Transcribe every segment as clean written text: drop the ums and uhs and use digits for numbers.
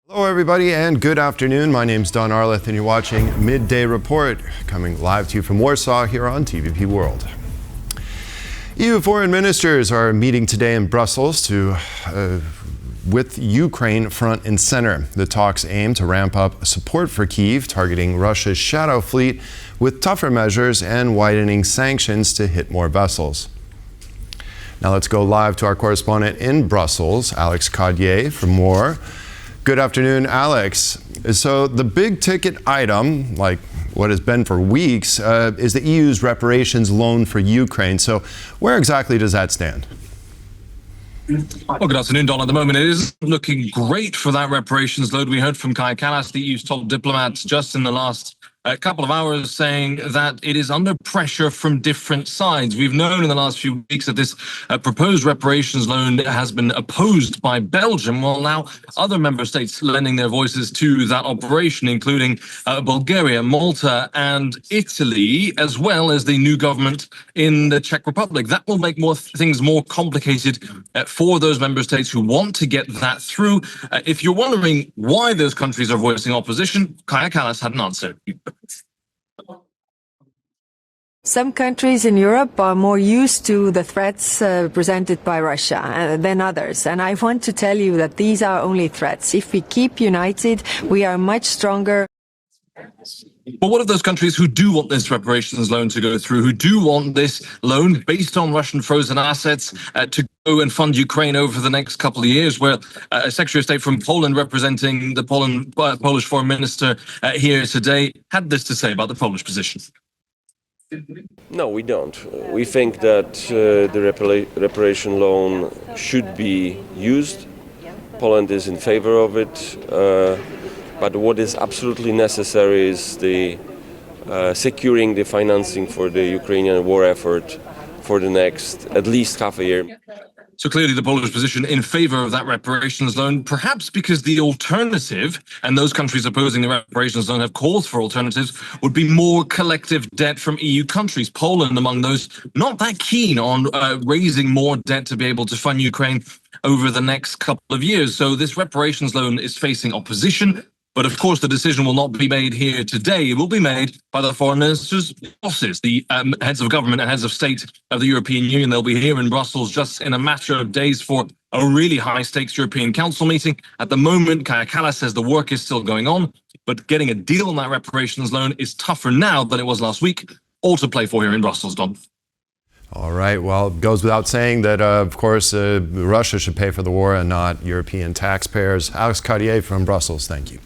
Hello everybody and good afternoon. My name's Don Arleth and you're watching Midday Report, coming live to you from Warsaw here on TVP World. EU foreign ministers are meeting today in Brussels with Ukraine front and center. The talks aim to ramp up support for Kyiv, targeting Russia's shadow fleet with tougher measures and widening sanctions to hit more vessels. Now let's go live to our correspondent in Brussels, Alex Cadier, for more. Good afternoon, Alex. So the big ticket item, like what has been for weeks, is the EU's reparations loan for Ukraine. So where exactly does that stand? Well, good afternoon, Don. At the moment, it is looking great for that reparations loan. We heard from Kaja Kallas, the EU's top diplomat, just in the last couple of hours, saying that it is under pressure from different sides. We've known in the last few weeks that this proposed reparations loan has been opposed by Belgium. Well, now other member states lending their voices to that operation, including Bulgaria, Malta, and Italy, as well as the new government in the Czech Republic. That will make things more complicated for those member states who want to get that through. If you're wondering why those countries are voicing opposition, Kaja Kallas had an answer. Some countries in Europe are more used to the threats presented by Russia than others. And I want to tell you that these are only threats. If we keep united, we are much stronger. But what of those countries who do want this reparations loan to go through, who do want this loan based on Russian frozen assets to go and fund Ukraine over the next couple of years, where a Secretary of State from Poland representing the Polish Foreign Minister here today had this to say about the Polish position? No, we don't. We think that the reparation loan should be used. Poland is in favor of it. But what is absolutely necessary is the securing the financing for the Ukrainian war effort for the next at least half a year. So clearly the Polish position in favor of that reparations loan, perhaps because the alternative, and those countries opposing the reparations loan have called for alternatives, would be more collective debt from EU countries. Poland among those, not that keen on raising more debt to be able to fund Ukraine over the next couple of years. So this reparations loan is facing opposition. But of course, the decision will not be made here today. It will be made by the foreign ministers' bosses, the heads of government and heads of state of the European Union. They'll be here in Brussels just in a matter of days for a really high-stakes European Council meeting. At the moment, Kaja Kallas says the work is still going on, but getting a deal on that reparations loan is tougher now than it was last week. All to play for here in Brussels, Don. All right, well, it goes without saying that, of course, Russia should pay for the war and not European taxpayers. Alex Cadier from Brussels, thank you.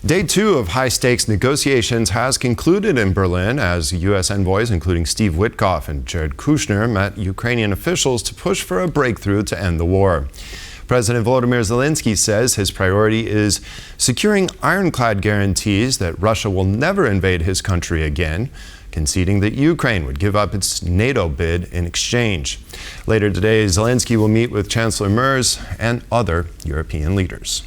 Day 2 of high-stakes negotiations has concluded in Berlin as U.S. envoys, including Steve Witkoff and Jared Kushner, met Ukrainian officials to push for a breakthrough to end the war. President Volodymyr Zelenskyy says his priority is securing ironclad guarantees that Russia will never invade his country again, conceding that Ukraine would give up its NATO bid in exchange. Later today, Zelenskyy will meet with Chancellor Merz and other European leaders.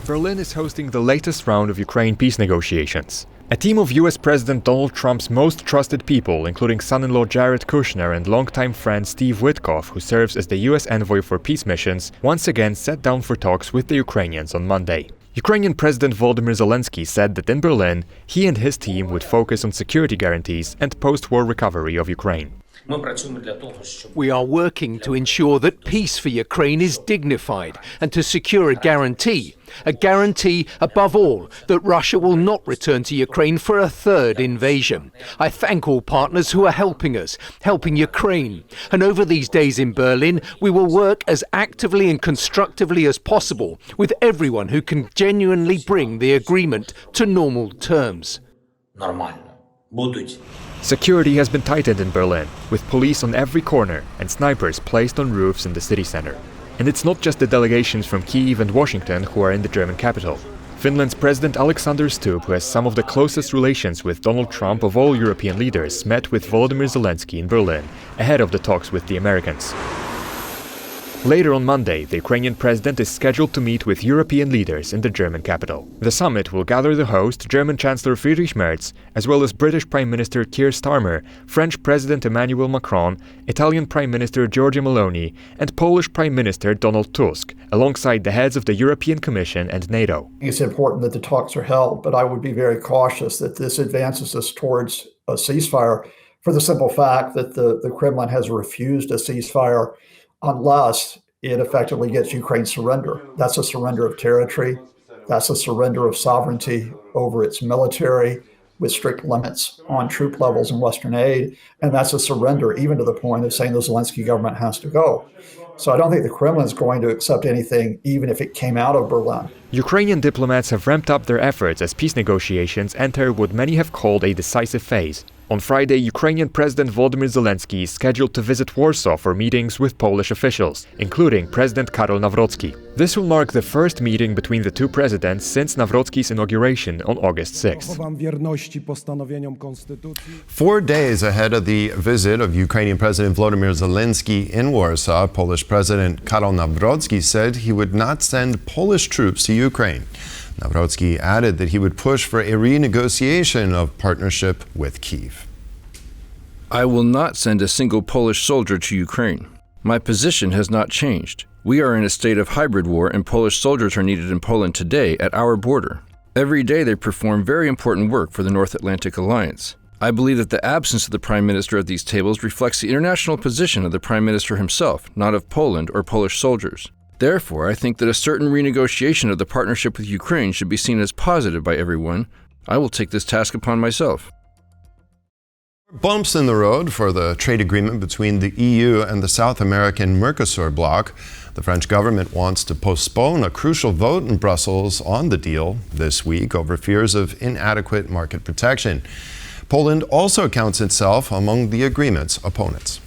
Berlin is hosting the latest round of Ukraine peace negotiations. A team of US President Donald Trump's most trusted people, including son-in-law Jared Kushner and longtime friend Steve Witkoff, who serves as the US envoy for peace missions, once again sat down for talks with the Ukrainians on Monday. Ukrainian President Volodymyr Zelenskyy said that in Berlin, he and his team would focus on security guarantees and post-war recovery of Ukraine. We are working to ensure that peace for Ukraine is dignified and to secure a guarantee above all that Russia will not return to Ukraine for a third invasion. I thank all partners who are helping us, helping Ukraine. And over these days in Berlin, we will work as actively and constructively as possible with everyone who can genuinely bring the agreement to normal terms. Security has been tightened in Berlin, with police on every corner and snipers placed on roofs in the city center. And it's not just the delegations from Kyiv and Washington who are in the German capital. Finland's President Alexander Stubb, who has some of the closest relations with Donald Trump of all European leaders, met with Volodymyr Zelenskyy in Berlin, ahead of the talks with the Americans. Later on Monday, the Ukrainian president is scheduled to meet with European leaders in the German capital. The summit will gather the host, German Chancellor Friedrich Merz, as well as British Prime Minister Keir Starmer, French President Emmanuel Macron, Italian Prime Minister Giorgia Meloni, and Polish Prime Minister Donald Tusk, alongside the heads of the European Commission and NATO. It's important that the talks are held, but I would be very cautious that this advances us towards a ceasefire for the simple fact that the Kremlin has refused a ceasefire unless it effectively gets Ukraine's surrender. That's a surrender of territory. That's a surrender of sovereignty over its military with strict limits on troop levels and Western aid. And that's a surrender even to the point of saying the Zelenskyy government has to go. So I don't think the Kremlin is going to accept anything, even if it came out of Berlin. Ukrainian diplomats have ramped up their efforts as peace negotiations enter what many have called a decisive phase. On Friday, Ukrainian President Volodymyr Zelenskyy is scheduled to visit Warsaw for meetings with Polish officials, including President Karol Nawrocki. This will mark the first meeting between the two presidents since Nawrocki's inauguration on August 6th. 4 days ahead of the visit of Ukrainian President Volodymyr Zelenskyy in Warsaw, Polish President Karol Nawrocki said he would not send Polish troops to Ukraine. Nawrocki added that he would push for a renegotiation of partnership with Kyiv. I will not send a single Polish soldier to Ukraine. My position has not changed. We are in a state of hybrid war and Polish soldiers are needed in Poland today at our border. Every day they perform very important work for the North Atlantic Alliance. I believe that the absence of the Prime Minister at these tables reflects the international position of the Prime Minister himself, not of Poland or Polish soldiers. Therefore, I think that a certain renegotiation of the partnership with Ukraine should be seen as positive by everyone. I will take this task upon myself. Bumps in the road for the trade agreement between the EU and the South American Mercosur bloc. The French government wants to postpone a crucial vote in Brussels on the deal this week over fears of inadequate market protection. Poland also counts itself among the agreement's opponents.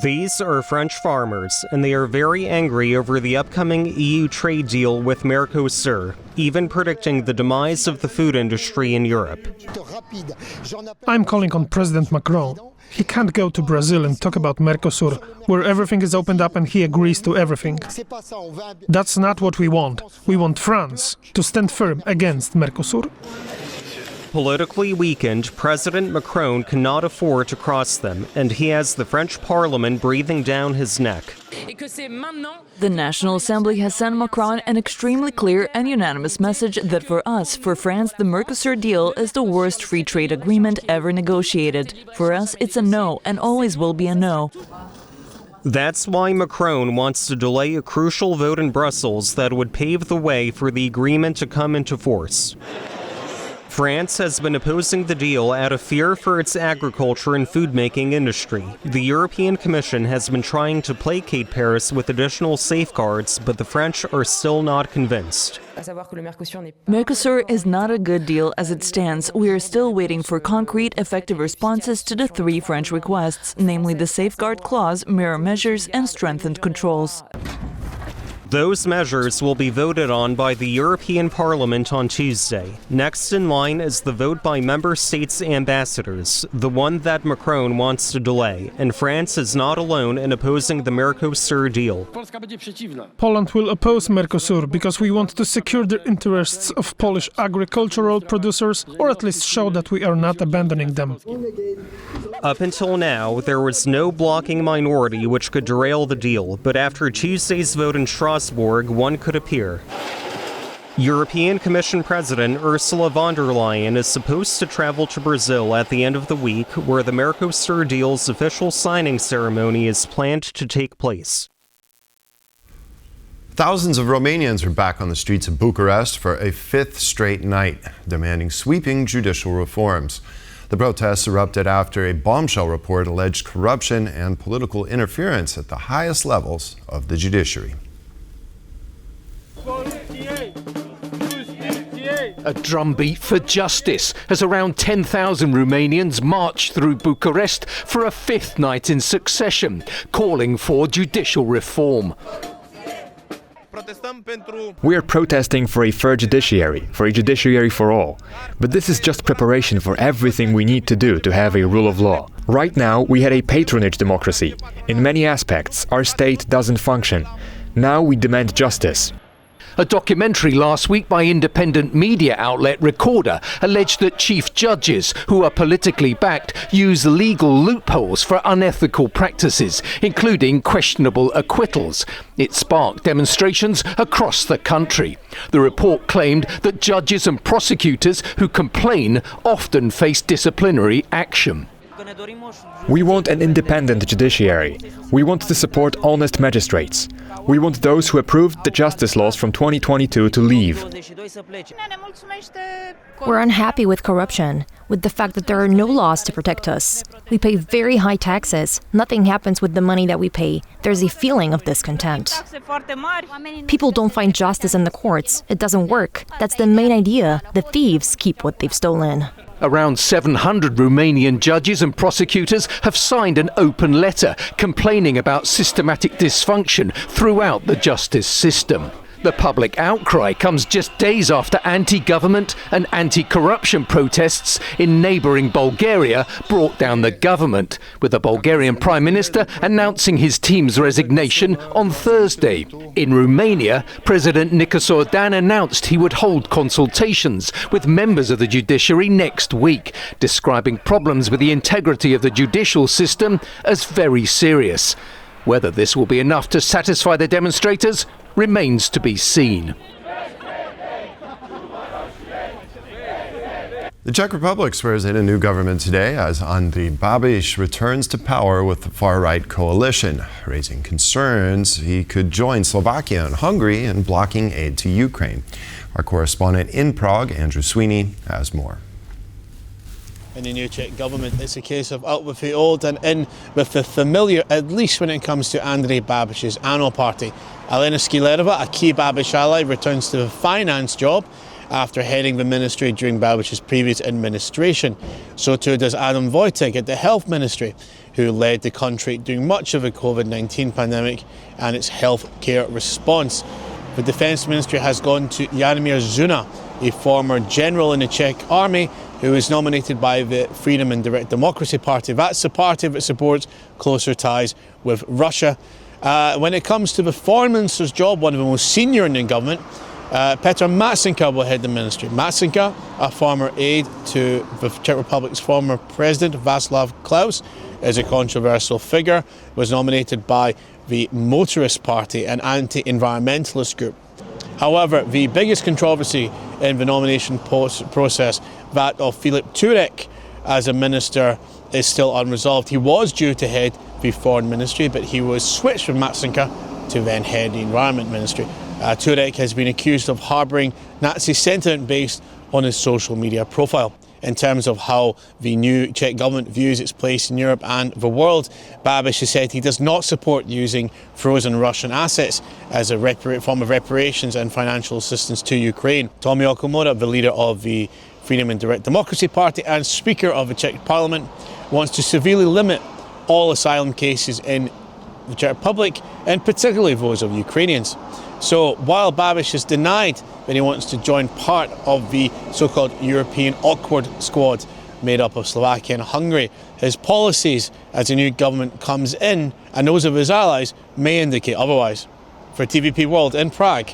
These are French farmers, and they are very angry over the upcoming EU trade deal with Mercosur, even predicting the demise of the food industry in Europe. I'm calling on President Macron. He can't go to Brazil and talk about Mercosur, where everything is opened up and he agrees to everything. That's not what we want. We want France to stand firm against Mercosur. Politically weakened, President Macron cannot afford to cross them, and he has the French Parliament breathing down his neck. The National Assembly has sent Macron an extremely clear and unanimous message that for us, for France, the Mercosur deal is the worst free trade agreement ever negotiated. For us, it's a no, and always will be a no. That's why Macron wants to delay a crucial vote in Brussels that would pave the way for the agreement to come into force. France has been opposing the deal out of fear for its agriculture and food-making industry. The European Commission has been trying to placate Paris with additional safeguards, but the French are still not convinced. Mercosur is not a good deal as it stands. We are still waiting for concrete, effective responses to the three French requests, namely the safeguard clause, mirror measures, and strengthened controls. Those measures will be voted on by the European Parliament on Tuesday. Next in line is the vote by member states' ambassadors, the one that Macron wants to delay, and France is not alone in opposing the Mercosur deal. Poland will oppose Mercosur because we want to secure the interests of Polish agricultural producers, or at least show that we are not abandoning them. Up until now, there was no blocking minority which could derail the deal, but after Tuesday's vote in Strasbourg, one could appear. European Commission President Ursula von der Leyen is supposed to travel to Brazil at the end of the week, where the Mercosur deal's official signing ceremony is planned to take place. Thousands of Romanians are back on the streets of Bucharest for a fifth straight night, demanding sweeping judicial reforms. The protests erupted after a bombshell report alleged corruption and political interference at the highest levels of the judiciary. A drumbeat for justice as around 10,000 Romanians marched through Bucharest for a fifth night in succession, calling for judicial reform. We are protesting for a fair judiciary, for a judiciary for all. But this is just preparation for everything we need to do to have a rule of law. Right now, we had a patronage democracy. In many aspects, our state doesn't function. Now we demand justice. A documentary last week by independent media outlet Recorder alleged that chief judges, who are politically backed, use legal loopholes for unethical practices, including questionable acquittals. It sparked demonstrations across the country. The report claimed that judges and prosecutors who complain often face disciplinary action. We want an independent judiciary. We want to support honest magistrates. We want those who approved the justice laws from 2022 to leave. We're unhappy with corruption, with the fact that there are no laws to protect us. We pay very high taxes. Nothing happens with the money that we pay. There's a feeling of discontent. People don't find justice in the courts. It doesn't work. That's the main idea. The thieves keep what they've stolen. Around 700 Romanian judges and prosecutors have signed an open letter complaining about systematic dysfunction throughout the justice system. The public outcry comes just days after anti-government and anti-corruption protests in neighbouring Bulgaria brought down the government, with the Bulgarian Prime Minister announcing his team's resignation on Thursday. In Romania, President Nicolae Dan announced he would hold consultations with members of the judiciary next week, describing problems with the integrity of the judicial system as very serious. Whether this will be enough to satisfy the demonstrators remains to be seen. The Czech Republic swears in a new government today as Andrej Babiš returns to power with the far-right coalition, raising concerns he could join Slovakia and Hungary in blocking aid to Ukraine. Our correspondent in Prague, Andrew Sweeney, has more. In the new Czech government, it's a case of out with the old and in with the familiar, at least when it comes to Andrej Babiš's annual party. Alena Skilerova, a key Babiš ally, returns to the finance job after heading the ministry during Babiš's previous administration. So too does Adam Wojtek at the health ministry, who led the country during much of the COVID-19 pandemic and its health care response. The defence ministry has gone to Jaromír Zuna, a former general in the Czech army, who was nominated by the Freedom and Direct Democracy Party. That's the party that supports closer ties with Russia. When it comes to the foreign minister's job, one of the most senior in the government, Petr Matsenka will head the ministry. Matsenka, a former aide to the Czech Republic's former president, Václav Klaus, is a controversial figure, was nominated by the Motorist Party, an anti-environmentalist group. However, the biggest controversy in the nomination process, that of Filip Turek as a minister, is still unresolved. He was due to head the foreign ministry, but he was switched from Matsenka to then head the environment ministry. Turek has been accused of harbouring Nazi sentiment based on his social media profile. In terms of how the new Czech government views its place in Europe and the world, Babiš has said he does not support using frozen Russian assets as a form of reparations and financial assistance to Ukraine. Tomio Okamura, the leader of the Freedom and Direct Democracy Party and Speaker of the Czech Parliament, wants to severely limit all asylum cases in the Czech Republic, and particularly those of Ukrainians. So while Babiš has denied that he wants to join part of the so-called European awkward squad made up of Slovakia and Hungary, his policies as the new government comes in and those of his allies may indicate otherwise. For TVP World in Prague,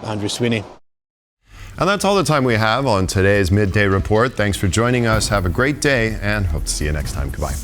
Andrew Sweeney. And that's all the time we have on today's Midday Report. Thanks for joining us. Have a great day and hope to see you next time. Goodbye.